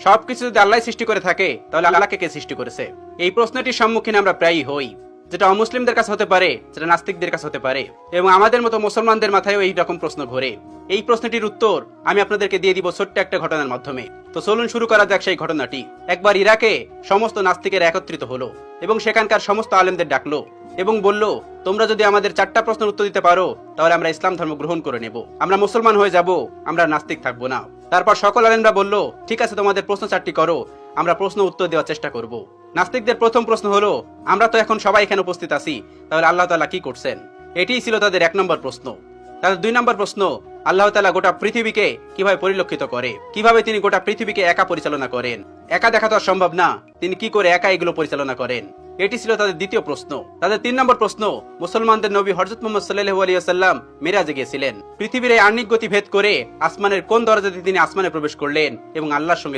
সবকিছু যদি আল্লাহ সৃষ্টি করে থাকে তাহলে আল্লাহকে কে সৃষ্টি করেছে? এই প্রশ্নটির সম্মুখীন আমরা প্রায়ই হই, যেটা অমুসলিমদের কাছে হতে পারে, যেটা নাস্তিকদের কাছে হতে পারে, এবং আমাদের মতো মুসলমানদের মাথায়ও এই রকম প্রশ্ন ঘোরে। এই প্রশ্নটির উত্তর আমি আপনাদেরকে দিয়ে দিব ছোট্ট একটা ঘটনার মাধ্যমে। তো চলুন শুরু করা যাক সেই ঘটনাটি। একবার ইরাকে সমস্ত নাস্তিকেরা একত্রিত হলো এবং সেখানকার সমস্ত আলেমদের ডাকলো এবং বলল, তোমরা যদি আমাদের 4টা প্রশ্নের উত্তর দিতে পারো তাহলে আমরা ইসলাম ধর্ম গ্রহণ করে নেব, আমরা মুসলমান হয়ে যাব, আমরা নাস্তিক থাকবো না। তারপর সকল আলেমরা বলল, ঠিক আছে, তোমাদের প্রশ্ন 4টি করো, আমরা প্রশ্ন উত্তর দেওয়ার চেষ্টা করব। নাস্তিকদের প্রথম প্রশ্ন হলো, আমরা তো এখন সবাই এখানে উপস্থিত আছি, তাহলে আল্লাহ তাআলা কি করছেন? এটিই ছিল তাদের 1 নম্বর প্রশ্ন। তাদের 2 নম্বর প্রশ্ন, আল্লাহ তাআলা গোটা পৃথিবীকে কিভাবে পরিলক্ষিত করে, কিভাবে তিনি গোটা পৃথিবীকে একা পরিচালনা করেন? একা দেখা তো সম্ভব না, তিনি কি করে একা এগুলো পরিচালনা করেন? এটি ছিল তাদের দ্বিতীয় প্রশ্ন। তাদের 3 নম্বর প্রশ্ন, মুসলমানদের নবী হযরত মুহাম্মদ সাল্লাল্লাহু আলাইহি ওয়াসাল্লাম মিরাজে গিয়েছিলেন, পৃথিবীর এই আহ্নিক গতি ভেদ করে আসমানের কোন দরজা দিয়ে তিনি আসমানে প্রবেশ করলেন এবং আল্লাহর সঙ্গে